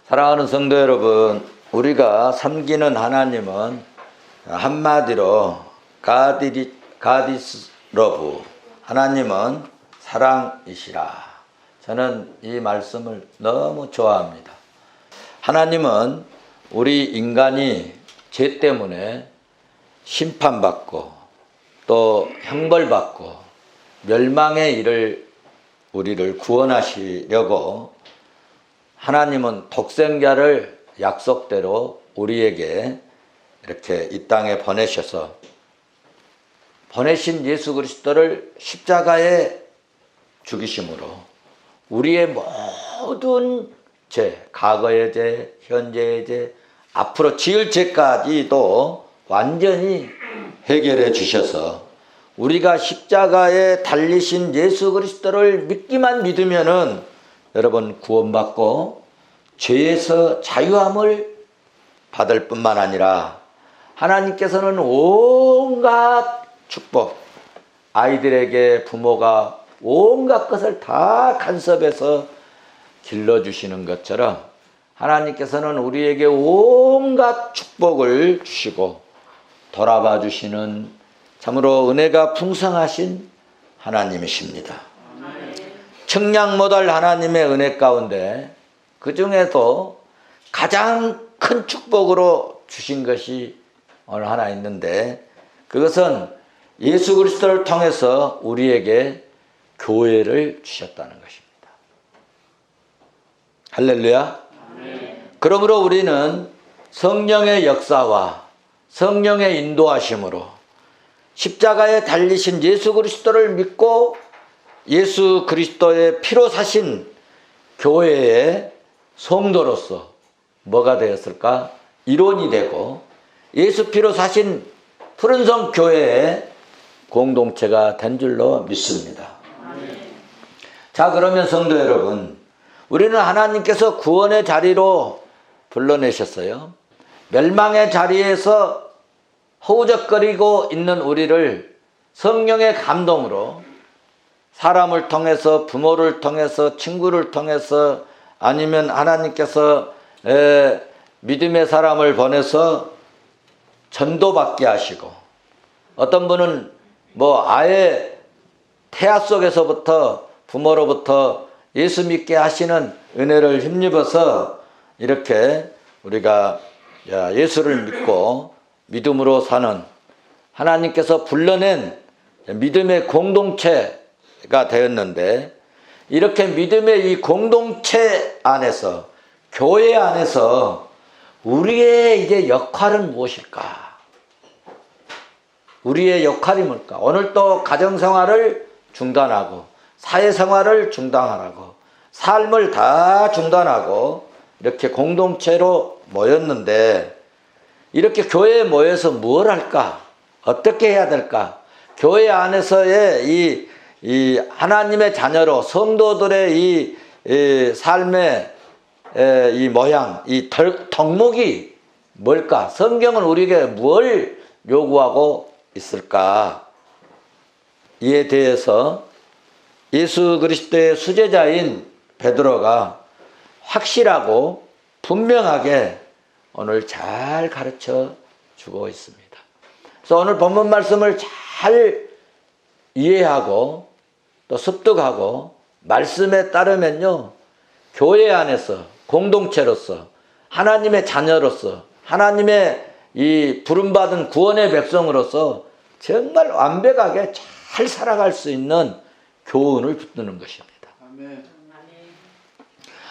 사랑하는 성도 여러분, 우리가 섬기는 하나님은 한마디로 가디스 러브, 하나님은 사랑이시라. 저는 이 말씀을 너무 좋아합니다. 하나님은 우리 인간이 죄 때문에 심판받고 또 형벌받고 멸망의 일을 우리를 구원하시려고 하나님은 독생자를 약속대로 우리에게 이렇게 이 땅에 보내셔서 보내신 예수 그리스도를 십자가에 죽이심으로 우리의 모든 죄, 과거의 죄, 현재의 죄, 앞으로 지을 죄까지도 완전히 해결해 주셔서 우리가 십자가에 달리신 예수 그리스도를 믿으면은 여러분 구원받고 죄에서 자유함을 받을 뿐만 아니라 하나님께서는 온갖 축복, 아이들에게 부모가 온갖 것을 다 간섭해서 길러주시는 것처럼 하나님께서는 우리에게 온갖 축복을 주시고 돌아봐 주시는 참으로 은혜가 풍성하신 하나님이십니다. 측량 못할 하나님의 은혜 가운데 그 중에도 가장 큰 축복으로 주신 것이 오늘 하나 있는데, 그것은 예수 그리스도를 통해서 우리에게 교회를 주셨다는 것입니다. 할렐루야. 그러므로 우리는 성령의 역사와 성령의 인도하심으로 십자가에 달리신 예수 그리스도를 믿고 예수 그리스도의 피로 사신 교회의 성도로서 뭐가 되었을까? 일원이 되고 예수 피로 사신 푸른성 교회의 공동체가 된 줄로 믿습니다. 자, 그러면 성도 여러분, 우리는 하나님께서 구원의 자리로 불러내셨어요. 멸망의 자리에서 허우적거리고 있는 우리를 성령의 감동으로 사람을 통해서, 부모를 통해서, 친구를 통해서, 아니면 하나님께서 믿음의 사람을 보내서 전도받게 하시고, 어떤 분은 아예 태아 속에서부터 부모로부터 예수 믿게 하시는 은혜를 힘입어서 이렇게 우리가 예수를 믿고 믿음으로 사는 하나님께서 불러낸 믿음의 공동체가 되었는데, 이렇게 믿음의 이 공동체 안에서, 교회 안에서 우리의 이제 역할은 무엇일까? 우리의 역할이 뭘까? 오늘 또 가정생활을 중단하고 사회생활을 중단하고 삶을 다 중단하고 이렇게 공동체로 모였는데, 이렇게 교회에 모여서 뭘 할까? 어떻게 해야 될까? 교회 안에서의 이 하나님의 자녀로 성도들의 이 삶의 이 모양, 이 덕목이 뭘까? 성경은 우리에게 뭘 요구하고 있을까? 이에 대해서 예수 그리스도의 수제자인 베드로가 확실하고 분명하게 오늘 잘 가르쳐 주고 있습니다. 그래서 오늘 본문 말씀을 잘 이해하고 또 습득하고 말씀에 따르면요, 교회 안에서 공동체로서 하나님의 자녀로서 하나님의 이 부름받은 구원의 백성으로서 정말 완벽하게 잘 살아갈 수 있는 교훈을 붙드는 것입니다. 아멘.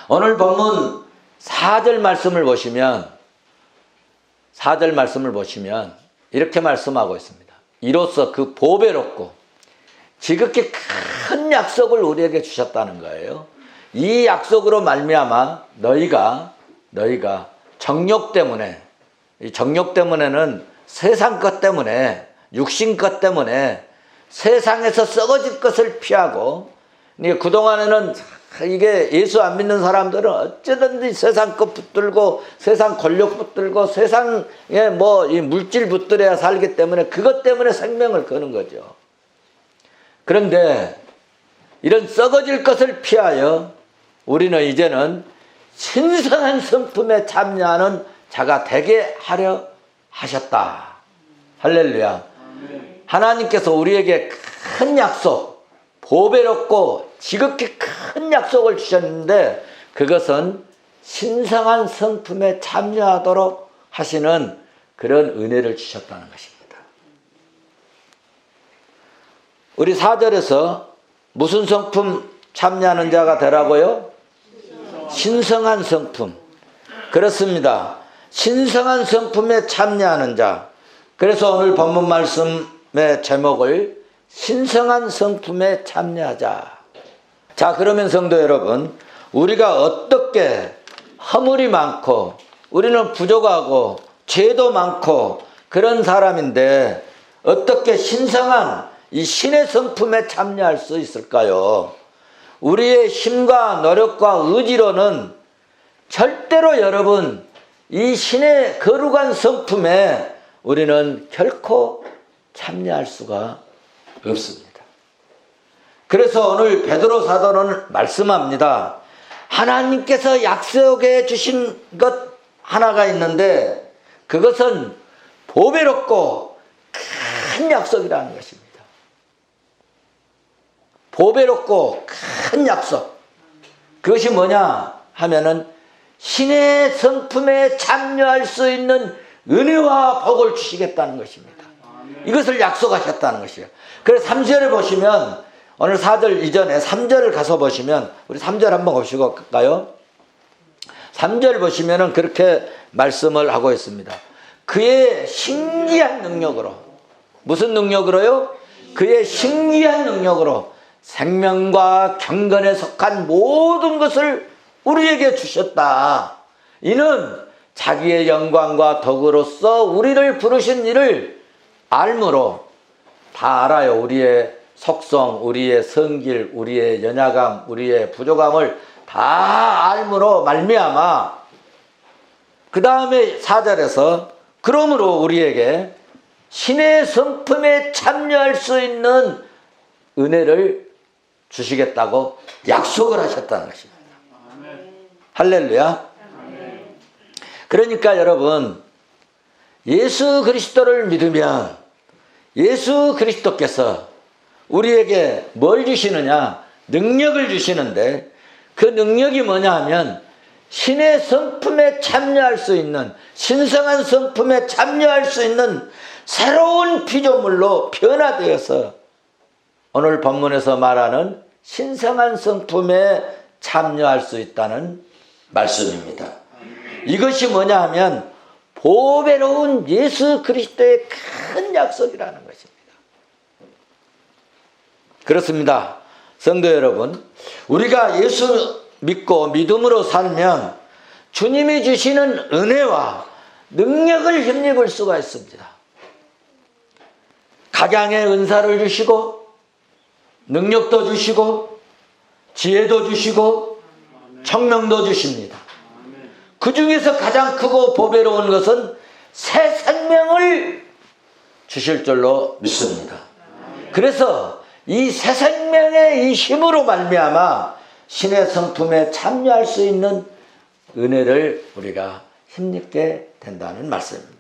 오늘 본문 4절 말씀을 보시면 이렇게 말씀하고 있습니다. 이로써 그 보배롭고 지극히 큰 약속을 우리에게 주셨다는 거예요. 이 약속으로 말미암아 너희가 정욕 때문에, 이 정욕 때문에는 세상 것 때문에, 육신 것 때문에 세상에서 썩어질 것을 피하고, 그동안에는 이게 예수 안 믿는 사람들은 어쩌든지 세상 것 붙들고 세상 권력 붙들고 세상에 이 물질 붙들어야 살기 때문에 그것 때문에 생명을 거는 거죠. 그런데 이런 썩어질 것을 피하여 우리는 이제는 신성한 성품에 참여하는 자가 되게 하려 하셨다. 할렐루야. 하나님께서 우리에게 큰 약속, 보배롭고 지극히 큰 약속을 주셨는데 그것은 신성한 성품에 참여하도록 하시는 그런 은혜를 주셨다는 것입니다. 우리 4절에서 무슨 성품 참여하는 자가 되라고요? 신성한 성품. 그렇습니다. 신성한 성품에 참여하는 자. 그래서 오늘 본문 말씀의 제목을 신성한 성품에 참여하자. 자, 그러면 성도 여러분, 우리가 어떻게 허물이 많고 우리는 부족하고 죄도 많고 그런 사람인데 어떻게 신성한 이 신의 성품에 참여할 수 있을까요? 우리의 힘과 노력과 의지로는 절대로 여러분 이 신의 거룩한 성품에 우리는 결코 참여할 수가 없습니다. 그래서 오늘 베드로 사도는 말씀합니다. 하나님께서 약속해 주신 것 하나가 있는데 그것은 보배롭고 큰 약속이라는 것입니다. 보배롭고 큰 약속. 그것이 뭐냐 하면은 신의 성품에 참여할 수 있는 은혜와 복을 주시겠다는 것입니다. 이것을 약속하셨다는 것이에요. 그래서 3절을 보시면 오늘 4절 이전에 3절을 가서 보시면 우리 3절 한번 보시고 갈까요? 3절 보시면은 그렇게 말씀을 하고 있습니다. 그의 신기한 능력으로, 무슨 능력으로요? 그의 신기한 능력으로 생명과 경건에 속한 모든 것을 우리에게 주셨다. 이는 자기의 영광과 덕으로서 우리를 부르신 이를 알므로, 다 알아요. 우리의 속성, 우리의 성길, 우리의 연약함, 우리의 부족함을 다 알므로 말미암아 그 다음에 4절에서 그러므로 우리에게 신의 성품에 참여할 수 있는 은혜를 주시겠다고 약속을 하셨다는 것입니다. 할렐루야. 그러니까 여러분, 예수 그리스도를 믿으면 예수 그리스도께서 우리에게 뭘 주시느냐? 능력을 주시는데 그 능력이 뭐냐 하면 신의 성품에 참여할 수 있는, 신성한 성품에 참여할 수 있는 새로운 피조물로 변화되어서 오늘 본문에서 말하는 신성한 성품에 참여할 수 있다는 말씀입니다. 이것이 뭐냐 하면 보배로운 예수 그리스도의 큰 약속이라는 것입니다. 그렇습니다. 성도 여러분, 우리가 예수 믿고 믿음으로 살면 주님이 주시는 은혜와 능력을 힘입을 수가 있습니다. 각양의 은사를 주시고 능력도 주시고 지혜도 주시고 청명도 주십니다. 그 중에서 가장 크고 보배로운 것은 새 생명을 주실 줄로 믿습니다. 그래서 이 새 생명의 이 힘으로 말미암아 신의 성품에 참여할 수 있는 은혜를 우리가 힘입게 된다는 말씀입니다.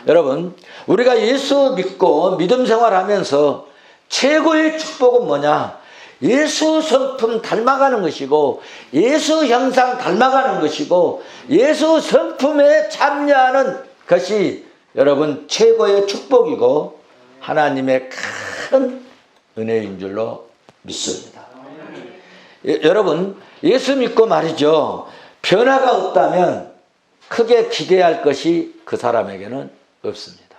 여러분, 우리가 예수 믿고 믿음 생활하면서 최고의 축복은 뭐냐? 예수 성품 닮아가는 것이고 예수 형상 닮아가는 것이고 예수 성품에 참여하는 것이 여러분 최고의 축복이고 하나님의 큰 은혜인 줄로 믿습니다. 여러분, 예수 믿고 말이죠, 변화가 없다면 크게 기대할 것이 그 사람에게는 없습니다.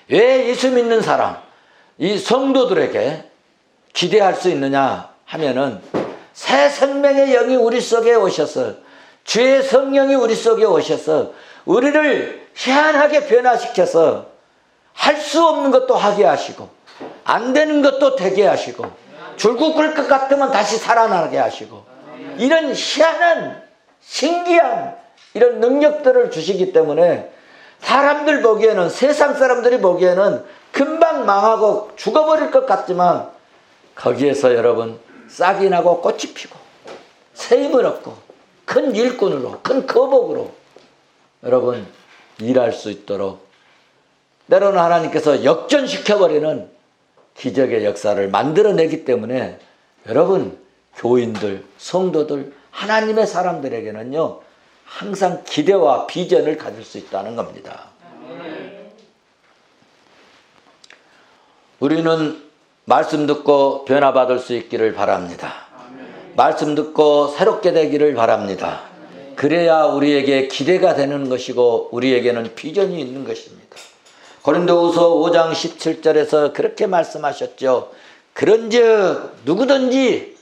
왜 예수 믿는 사람, 이 성도들에게 기대할 수 있느냐 하면은 새 생명의 영이 우리 속에 오셔서 주의 성령이 우리 속에 오셔서 우리를 희한하게 변화시켜서 할 수 없는 것도 하게 하시고 안 되는 것도 되게 하시고 줄곧 끓을 것 같으면 다시 살아나게 하시고 이런 희한한 신기한 이런 능력들을 주시기 때문에 사람들 보기에는, 세상 사람들이 보기에는 금방 망하고 죽어버릴 것 같지만 거기에서 여러분 싹이 나고 꽃이 피고 새 힘을 얻고 큰 일꾼으로, 큰 거복으로 여러분 일할 수 있도록 때로는 하나님께서 역전시켜버리는 기적의 역사를 만들어내기 때문에 여러분 교인들, 성도들, 하나님의 사람들에게는요 항상 기대와 비전을 가질 수 있다는 겁니다. 우리는 말씀 듣고 변화받을 수 있기를 바랍니다. 말씀 듣고 새롭게 되기를 바랍니다. 그래야 우리에게 기대가 되는 것이고 우리에게는 비전이 있는 것입니다. 고린도후서 5장 17절에서 그렇게 말씀하셨죠. 그런즉 누구든지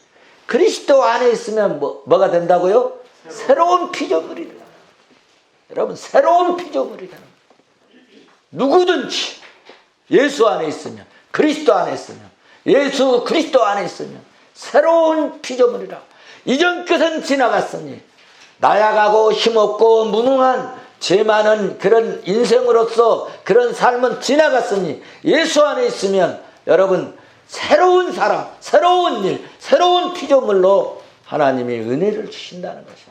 그리스도 안에 있으면 뭐가 된다고요? 새로운 피조물이라. 여러분 새로운 피조물이라는 거예요. 누구든지 예수 안에 있으면, 그리스도 안에 있으면, 예수 그리스도 안에 있으면 새로운 피조물이라. 이전 것은 지나갔으니 나약하고 힘없고 무능한 죄 많은 그런 인생으로서 그런 삶은 지나갔으니 예수 안에 있으면 여러분 새로운 사람, 새로운 일, 새로운 피조물로 하나님이 은혜를 주신다는 것입니다.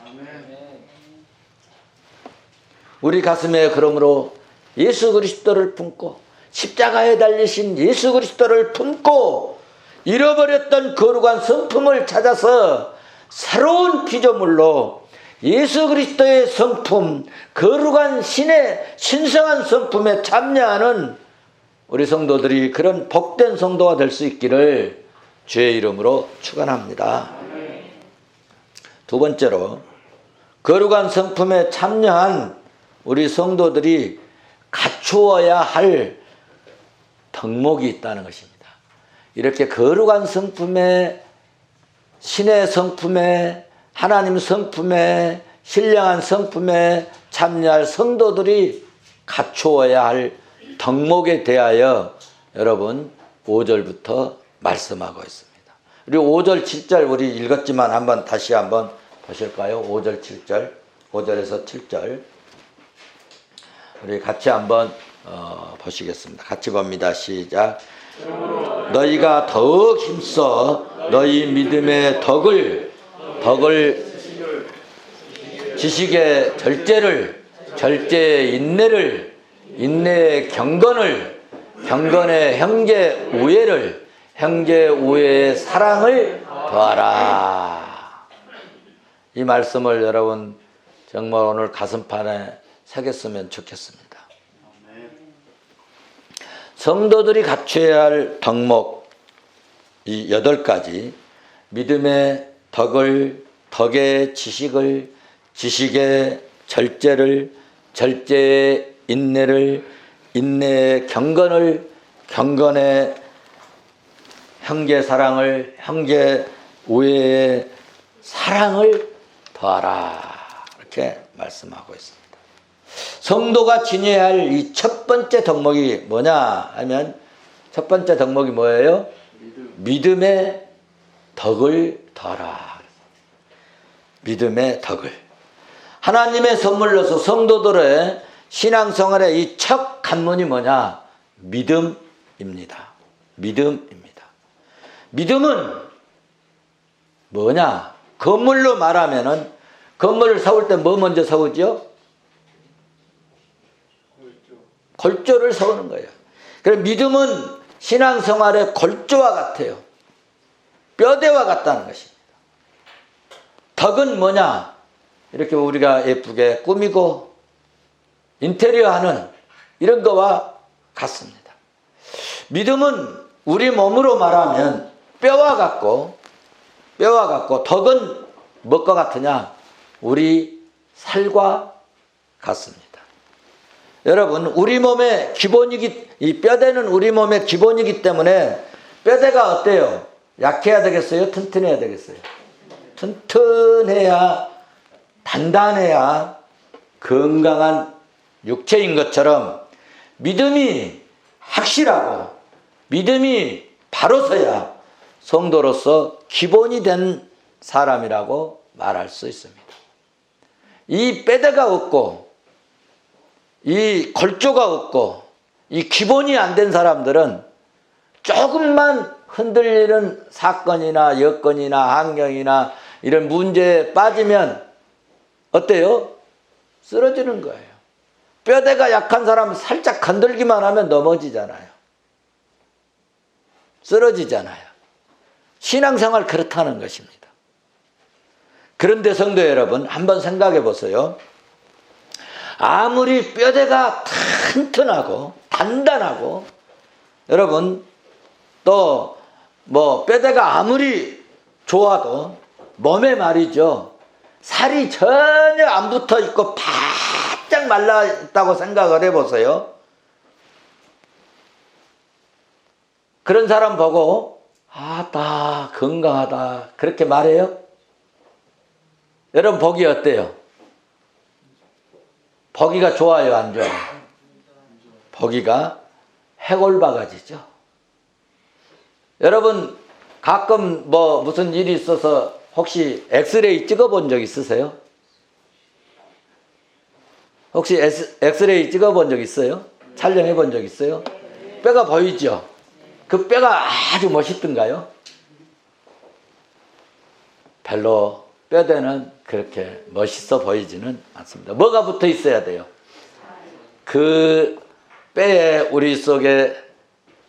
우리 가슴에 그러므로 예수 그리스도를 품고 십자가에 달리신 예수 그리스도를 품고 잃어버렸던 거룩한 성품을 찾아서 새로운 피조물로 예수 그리스도의 성품, 거룩한 신의 신성한 성품에 참여하는 우리 성도들이 그런 복된 성도가 될 수 있기를 주의 이름으로 축원합니다. 두 번째로 거룩한 성품에 참여한 우리 성도들이 갖추어야 할 덕목이 있다는 것입니다. 이렇게 거룩한 성품에, 신의 성품에, 하나님 성품에, 신령한 성품에 참여할 성도들이 갖추어야 할 덕목에 대하여 여러분 5절부터 말씀하고 있습니다. 우리 5절 7절 우리 읽었지만 다시 한번 보실까요? 5절 7절, 5절에서 7절 우리 같이 한번 보시겠습니다. 같이 봅니다. 시작. 너희가 더욱 힘써 너희 믿음의 덕을 지식의 절제를, 절제의 인내를, 인내의 경건을, 경건의 형제 우애를, 형제 우애의 사랑을 더하라. 이 말씀을 여러분 정말 오늘 가슴판에 새겼으면 좋겠습니다. 성도들이 갖춰야 할 덕목 이 8가지, 믿음의 덕을, 덕의 지식을, 지식의 절제를, 절제의 인내를, 인내의 경건을, 경건의 형제 사랑을, 형제 우애의 사랑을 더하라. 이렇게 말씀하고 있습니다. 성도가 지녀야 할 이 첫 번째 덕목이 뭐냐 하면 첫 번째 덕목이 뭐예요? 믿음의 덕을 더하라. 믿음의 덕을. 하나님의 선물로서 성도들의 신앙생활의 이 첫 관문이 뭐냐? 믿음입니다. 믿음입니다. 믿음은 뭐냐? 건물로 말하면은 건물을 세울 때 뭐 먼저 세우죠? 골조를 세우는 거예요. 그래서 믿음은 신앙생활의 골조와 같아요. 뼈대와 같다는 것입니다. 덕은 뭐냐? 이렇게 우리가 예쁘게 꾸미고 인테리어 하는 이런 거와 같습니다. 믿음은 우리 몸으로 말하면 뼈와 같고 덕은 뭐가 같으냐? 우리 살과 같습니다. 여러분, 우리 몸의 기본이기, 이 뼈대는 우리 몸의 기본이기 때문에 뼈대가 어때요? 약해야 되겠어요? 튼튼해야 되겠어요? 튼튼해야, 단단해야 건강한 육체인 것처럼 믿음이 확실하고 믿음이 바로 서야 성도로서 기본이 된 사람이라고 말할 수 있습니다. 이 뼈대가 없고 이 골조가 없고 이 기본이 안 된 사람들은 조금만 흔들리는 사건이나 여건이나 환경이나 이런 문제에 빠지면 어때요? 쓰러지는 거예요. 뼈대가 약한 사람은 살짝 건들기만 하면 넘어지잖아요. 쓰러지잖아요. 신앙생활 그렇다는 것입니다. 그런데 성도 여러분, 한번 생각해 보세요. 아무리 뼈대가 튼튼하고 단단하고, 여러분 또 뭐 뼈대가 아무리 좋아도 몸에 말이죠, 살이 전혀 안 붙어 있고 바짝 말라 있다고 생각을 해 보세요. 그런 사람 보고 나 건강하다 그렇게 말해요? 여러분 보기 어때요? 보기가 좋아요, 안 좋아요? 보기가 해골바가지죠. 여러분 가끔 뭐 무슨 일이 있어서 혹시 엑스레이 찍어본 적 있으세요? 혹시 엑스레이 찍어본 적 있어요? 촬영해 본 적 있어요? 뼈가 보이죠? 그 뼈가 아주 멋있던가요? 별로 뼈대는 그렇게 멋있어 보이지는 않습니다. 뭐가 붙어 있어야 돼요? 그 뼈에, 우리 속에,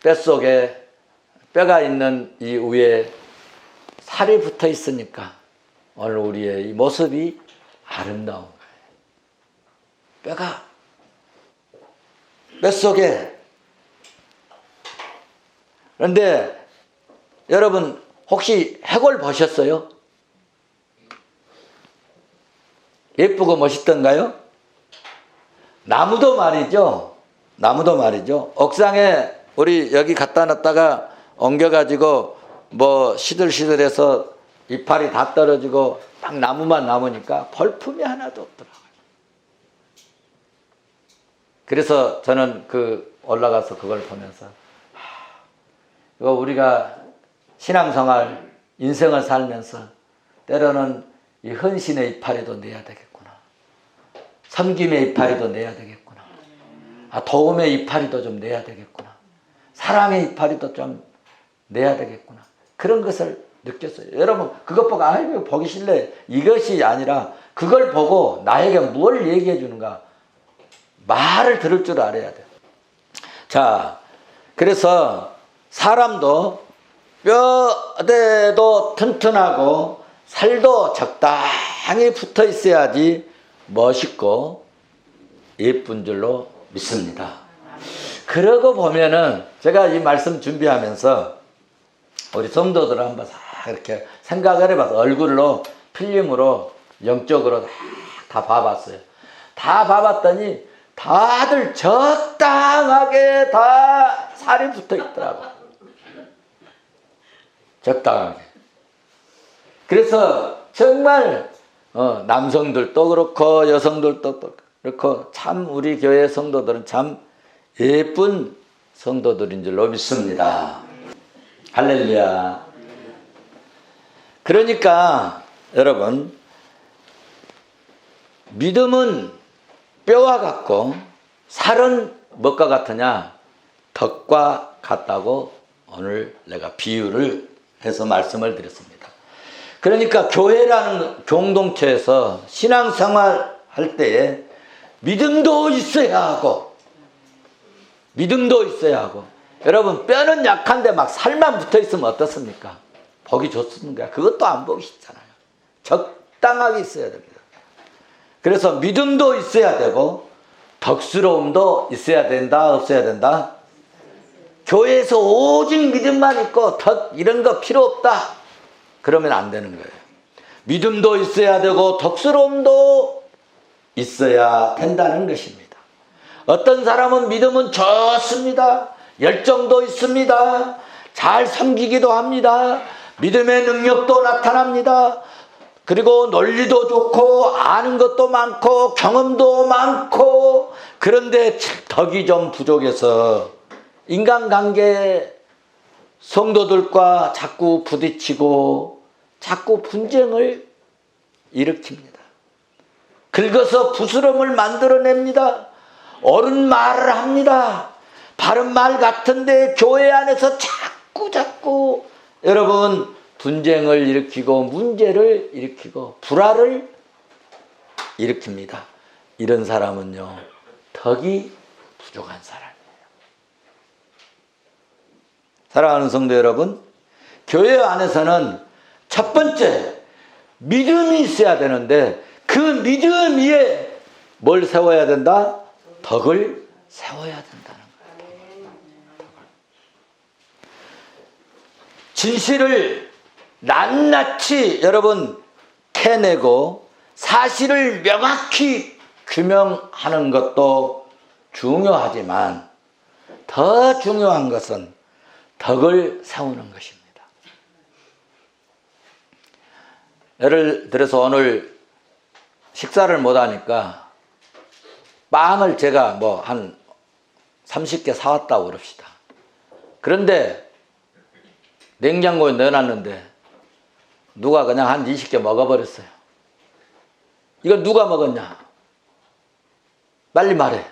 뼈 속에 뼈가 있는 이 위에 살이 붙어 있으니까 오늘 우리의 이 모습이 아름다운 거예요. 뼈가, 뼈 속에. 그런데 여러분 혹시 해골 보셨어요? 예쁘고 멋있던가요? 나무도 말이죠. 나무도 말이죠. 옥상에 우리 여기 갖다 놨다가 옮겨가지고 뭐 시들시들해서 이파리 다 떨어지고 딱 나무만 남으니까 볼품이 하나도 없더라고요. 그래서 저는 올라가서 그걸 보면서 이거 우리가 신앙생활, 인생을 살면서 때로는 이 헌신의 이파리도 내야 되겠구나. 섬김의 이파리도 내야 되겠구나. 도움의 이파리도 좀 내야 되겠구나. 사랑의 이파리도 좀 내야 되겠구나. 그런 것을 느꼈어요. 여러분 그것 보고 아이고 보기 싫네 이것이 아니라 그걸 보고 나에게 뭘 얘기해 주는가. 말을 들을 줄 알아야 돼요. 자, 그래서 사람도 뼈대도 튼튼하고 살도 적당히 붙어 있어야지 멋있고 예쁜 줄로 믿습니다. 그러고 보면은 제가 이 말씀 준비하면서 우리 성도들을 한번 이렇게 생각을 해봐서 얼굴로 필름으로 영적으로 다 봐봤어요. 다 봐봤더니 다들 적당하게 다 살이 붙어 있더라고. 적당하게. 그래서 정말 남성들도 그렇고 여성들도 그렇고 참 우리 교회 성도들은 참 예쁜 성도들인 줄로 믿습니다. 할렐루야. 그러니까 여러분 믿음은 뼈와 같고 살은 무엇과 같으냐? 덕과 같다고 오늘 내가 비유를 해서 말씀을 드렸습니다. 그러니까 교회라는 공동체에서 신앙생활 할 때에 믿음도 있어야 하고 여러분 뼈는 약한데 막 살만 붙어 있으면 어떻습니까? 보기 좋습니까? 그것도 안 보기 쉽잖아요. 적당하게 있어야 됩니다. 그래서 믿음도 있어야 되고 덕스러움도 있어야 된다, 없어야 된다? 교회에서 오직 믿음만 있고 덕 이런 거 필요 없다 그러면 안 되는 거예요. 믿음도 있어야 되고 덕스러움도 있어야 된다는 것입니다. 어떤 사람은 믿음은 좋습니다. 열정도 있습니다. 잘 섬기기도 합니다. 믿음의 능력도 나타납니다. 그리고 논리도 좋고 아는 것도 많고 경험도 많고 그런데 덕이 좀 부족해서 인간관계 성도들과 자꾸 부딪히고 자꾸 분쟁을 일으킵니다. 긁어서 부스럼을 만들어냅니다. 옳은 말을 합니다. 바른 말 같은데 교회 안에서 자꾸 여러분 분쟁을 일으키고 문제를 일으키고 불화를 일으킵니다. 이런 사람은요, 덕이 부족한 사람이에요. 사랑하는 성도 여러분, 교회 안에서는 첫 번째 믿음이 있어야 되는데 그 믿음 위에 뭘 세워야 된다? 덕을 세워야 된다는 거예요. 진실을 낱낱이 여러분 캐내고 사실을 명확히 규명하는 것도 중요하지만 더 중요한 것은 덕을 세우는 것입니다. 예를 들어서 오늘 식사를 못하니까 빵을 제가 뭐 한 30개 사왔다고 그럽시다. 그런데 냉장고에 넣어놨는데 누가 그냥 한 20개 먹어버렸어요. 이걸 누가 먹었냐? 빨리 말해.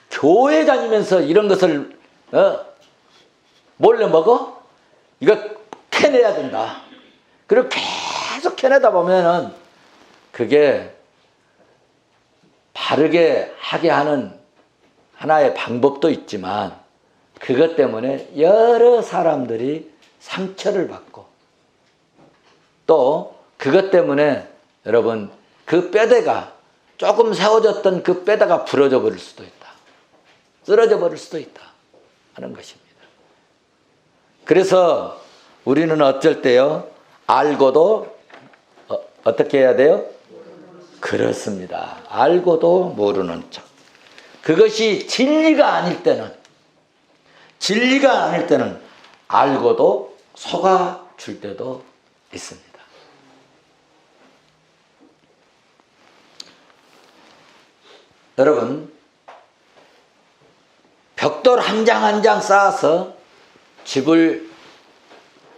교회 다니면서 이런 것을 몰래 먹어? 이거 캐내야 된다. 그리고 계속 캐내다 보면은 그게 바르게 하게 하는 하나의 방법도 있지만 그것 때문에 여러 사람들이 상처를 받고 또 그것 때문에 여러분 그 뼈대가 조금 세워졌던 그 뼈대가 부러져 버릴 수도 있다. 쓰러져 버릴 수도 있다 하는 것입니다. 그래서 우리는 어쩔 때요 알고도 어떻게 해야 돼요? 그렇습니다. 알고도 모르는 척. 그것이 진리가 아닐 때는 알고도 속아줄 때도 있습니다. 여러분, 벽돌 한 장 한 장 쌓아서 집을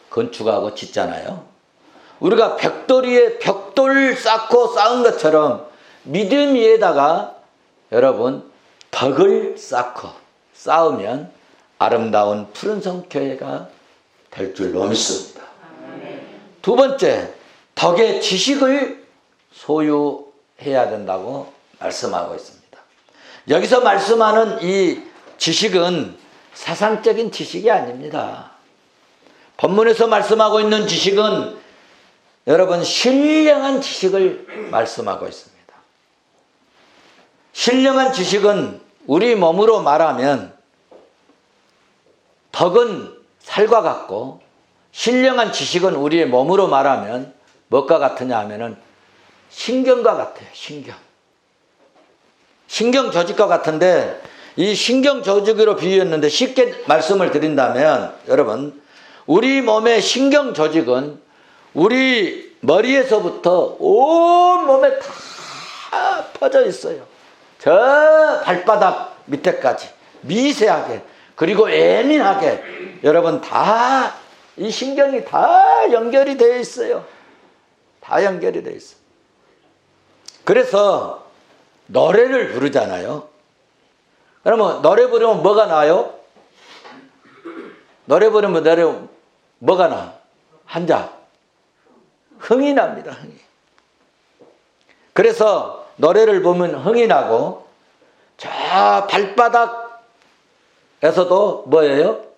건축하고 짓잖아요. 우리가 벽돌 위에 벽돌 쌓고 쌓은 것처럼 믿음 위에다가 여러분 덕을 쌓고 쌓으면 아름다운 푸른성 교회가 될 줄로 믿습니다. 두 번째, 덕의 지식을 소유해야 된다고 말씀하고 있습니다. 여기서 말씀하는 이 지식은 세상적인 지식이 아닙니다. 본문에서 말씀하고 있는 지식은 여러분 신령한 지식을 말씀하고 있습니다. 신령한 지식은 우리 몸으로 말하면 덕은 살과 같고 신령한 지식은 우리의 몸으로 말하면 무엇과 같으냐 하면은 신경과 같아요. 신경 조직과 같은데 이 신경 조직으로 비유했는데 쉽게 말씀을 드린다면 여러분 우리 몸의 신경 조직은 우리 머리에서부터 온 몸에 다 퍼져 있어요. 저 발바닥 밑에까지 미세하게 그리고 예민하게 여러분 다 이 신경이 다 연결이 되어 있어요. 다 연결이 되어 있어요. 그래서 노래를 부르잖아요. 그러면 노래 부르면 뭐가 나요? 노래 부르면 뭐가 나? 한자 흥이 납니다. 흥이. 그래서 노래를 보면 흥이 나고 저 발바닥에서도 뭐예요?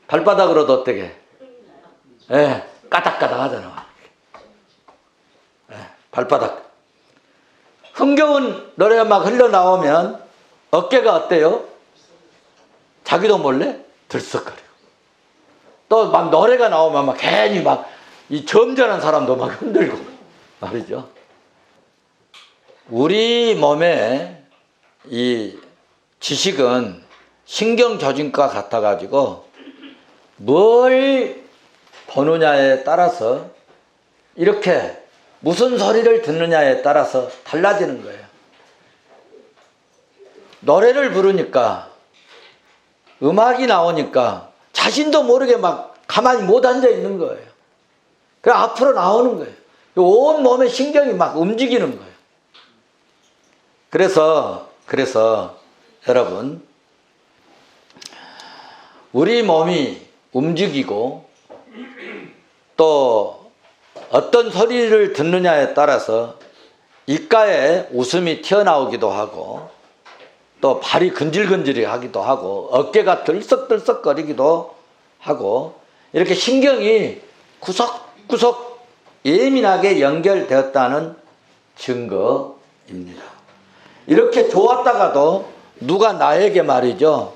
발바닥으로도 어떻게? 예, 까닥까닥 하잖아. 예, 발바닥. 흥겨운 노래가 막 흘러나오면 어깨가 어때요? 자기도 몰래 들썩거려. 또 막 노래가 나오면 막 괜히 막 이 점잖은 사람도 막 흔들고 말이죠. 우리 몸의 이 지식은 신경 조직과 같아가지고 뭘 보느냐에 따라서 이렇게 무슨 소리를 듣느냐에 따라서 달라지는 거예요. 노래를 부르니까 음악이 나오니까 자신도 모르게 막 가만히 못 앉아 있는 거예요. 그래 앞으로 나오는 거예요. 온 몸의 신경이 막 움직이는 거예요. 그래서 여러분 우리 몸이 움직이고 또 어떤 소리를 듣느냐에 따라서 입가에 웃음이 튀어나오기도 하고 또 발이 근질근질하기도 하고 어깨가 들썩들썩거리기도 하고 이렇게 신경이 구석구석 예민하게 연결되었다는 증거입니다. 이렇게 좋았다가도 누가 나에게 말이죠,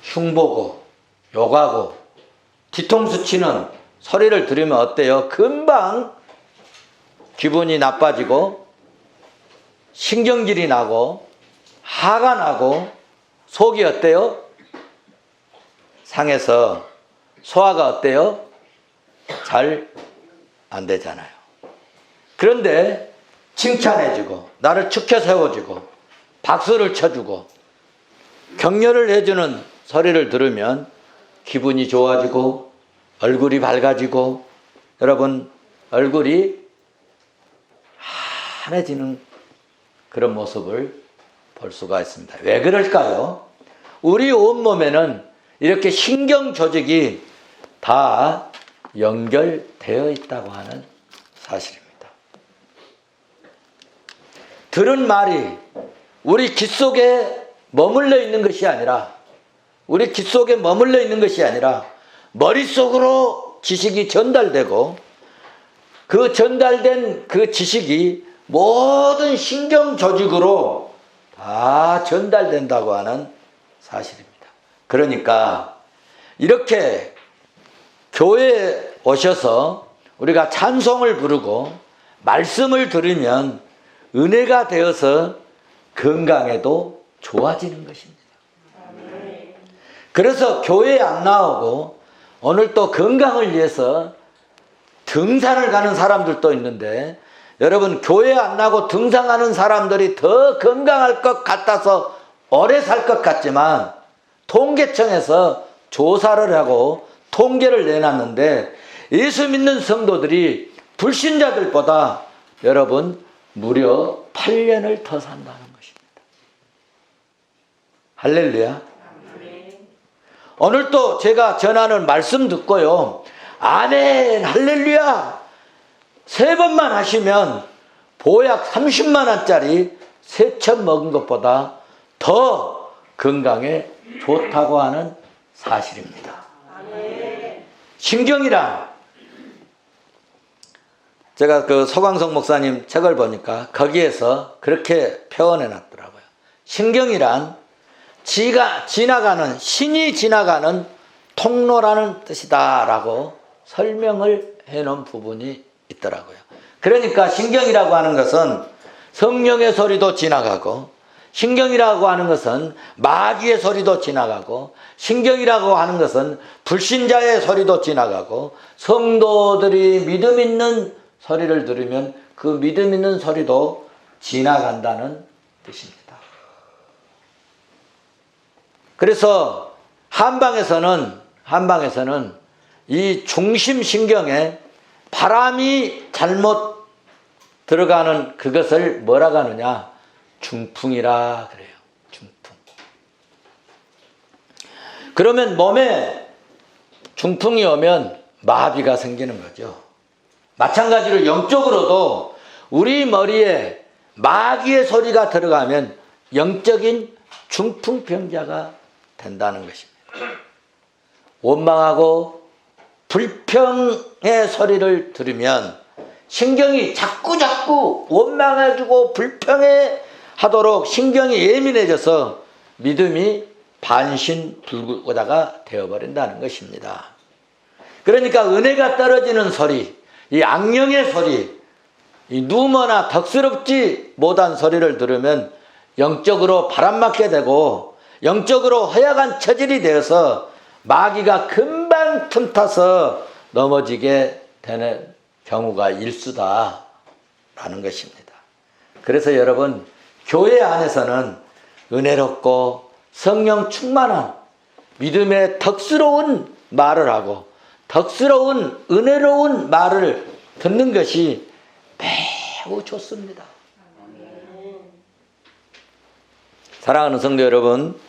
흉보고 욕하고 뒤통수 치는 소리를 들으면 어때요? 금방 기분이 나빠지고 신경질이 나고 화가 나고 속이 어때요? 상해서 소화가 어때요? 잘 안 되잖아요. 그런데 칭찬해주고 나를 축켜 세워주고 박수를 쳐주고 격려를 해주는 소리를 들으면 기분이 좋아지고 얼굴이 밝아지고 여러분 얼굴이 환해지는 그런 모습을 볼 수가 있습니다. 왜 그럴까요? 우리 온몸에는 이렇게 신경 조직이 다 연결되어 있다고 하는 사실입니다. 들은 말이 우리 귓 속에 머물러 있는 것이 아니라 머릿속으로 지식이 전달되고 그 전달된 그 지식이 모든 신경 조직으로 다 전달된다고 하는 사실입니다. 그러니까 이렇게 교회에 오셔서 우리가 찬송을 부르고 말씀을 들으면 은혜가 되어서 건강에도 좋아지는 것입니다. 그래서 교회에 안 나오고 오늘 또 건강을 위해서 등산을 가는 사람들도 있는데 여러분 교회에 안 나고 등산하는 사람들이 더 건강할 것 같아서 오래 살 것 같지만 통계청에서 조사를 하고 통계를 내놨는데 예수 믿는 성도들이 불신자들보다 여러분 무려 8년을 더 산다는 것입니다. 할렐루야. 오늘 또 제가 전하는 말씀 듣고요, 아멘 할렐루야 3번만 하시면 보약 30만 원짜리 3첩 먹은 것보다 더 건강에 좋다고 하는 사실입니다. 신경이란 제가 그 서광석 목사님 책을 보니까 거기에서 그렇게 표현해 놨더라고요. 신경이란 신이 지나가는 통로라는 뜻이다 라고 설명을 해 놓은 부분이 있더라고요. 그러니까 신경이라고 하는 것은 성령의 소리도 지나가고 신경이라고 하는 것은 마귀의 소리도 지나가고 신경이라고 하는 것은 불신자의 소리도 지나가고 성도들이 믿음 있는 소리를 들으면 그 믿음 있는 소리도 지나간다는 뜻입니다. 그래서 한방에서는 이 중심신경에 바람이 잘못 들어가는 그것을 뭐라고 하느냐? 중풍이라 그래요. 중풍. 그러면 몸에 중풍이 오면 마비가 생기는 거죠. 마찬가지로 영적으로도 우리 머리에 마귀의 소리가 들어가면 영적인 중풍병자가 된다는 것입니다. 원망하고 불평의 소리를 들으면 신경이 자꾸 원망해주고 불평해 하도록 신경이 예민해져서 믿음이 반신불구가 되어버린다는 것입니다. 그러니까 은혜가 떨어지는 소리, 이 악령의 소리, 이 누머나 덕스럽지 못한 소리를 들으면 영적으로 바람맞게 되고 영적으로 허약한 처질이 되어서 마귀가 금방 틈타서 넘어지게 되는 경우가 일수다라는 것입니다. 그래서 여러분 교회 안에서는 은혜롭고 성령 충만한 믿음의 덕스러운 말을 하고 덕스러운 은혜로운 말을 듣는 것이 매우 좋습니다. 사랑하는 성도 여러분,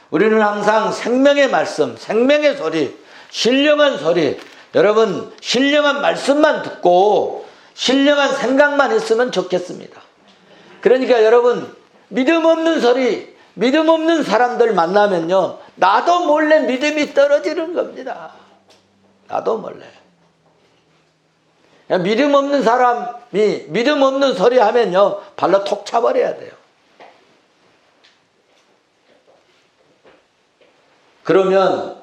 우리는 항상 생명의 말씀, 생명의 소리, 신령한 소리, 여러분 신령한 말씀만 듣고 신령한 생각만 했으면 좋겠습니다. 그러니까 여러분 믿음 없는 소리, 믿음 없는 사람들 만나면요, 나도 몰래 믿음이 떨어지는 겁니다. 나도 몰래. 믿음 없는 사람이 믿음 없는 소리 하면요, 발로 톡 차버려야 돼요. 그러면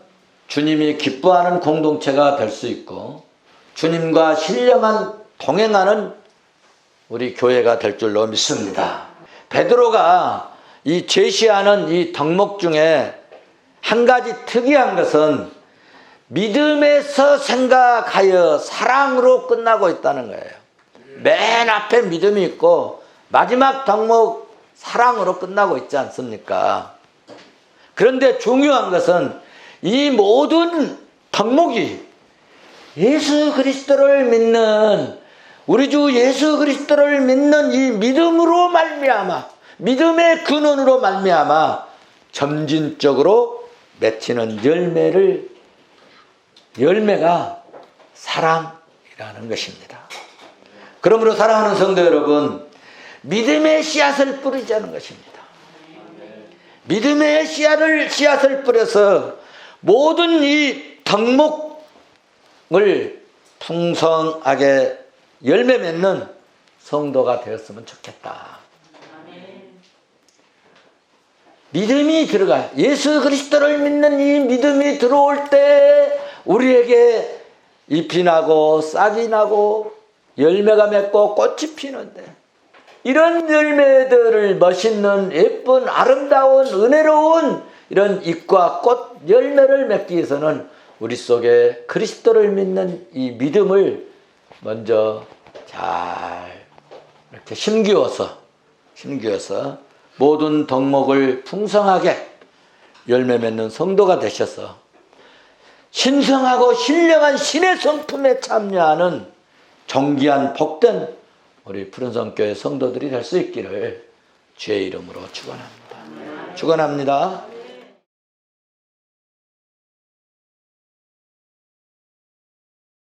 주님이 기뻐하는 공동체가 될 수 있고 주님과 신령한 동행하는 우리 교회가 될 줄로 믿습니다. 베드로가 이 제시하는 이 덕목 중에 한 가지 특이한 것은 믿음에서 생각하여 사랑으로 끝나고 있다는 거예요. 맨 앞에 믿음이 있고 마지막 덕목 사랑으로 끝나고 있지 않습니까? 그런데 중요한 것은 이 모든 덕목이 예수 그리스도를 믿는, 우리 주 예수 그리스도를 믿는 이 믿음으로 말미암아, 믿음의 근원으로 말미암아 점진적으로 맺히는 열매가 사랑이라는 것입니다. 그러므로 사랑하는 성도 여러분, 믿음의 씨앗을 뿌리자는 것입니다. 믿음의 씨앗을 뿌려서 모든 이 덕목을 풍성하게 열매 맺는 성도가 되었으면 좋겠다. 믿음이 들어가요. 예수 그리스도를 믿는 이 믿음이 들어올 때 우리에게 잎이 나고 싹이 나고 열매가 맺고 꽃이 피는데, 이런 열매들을 멋있는 예쁜 아름다운 은혜로운 이런 잎과 꽃 열매를 맺기 위해서는 우리 속에 그리스도를 믿는 이 믿음을 먼저 잘 이렇게 심기워서 모든 덕목을 풍성하게 열매 맺는 성도가 되셔서 신성하고 신령한 신의 성품에 참여하는 존귀한 복된 우리 푸른성교회 성도들이 될 수 있기를 주의 이름으로 축원합니다. 축원합니다.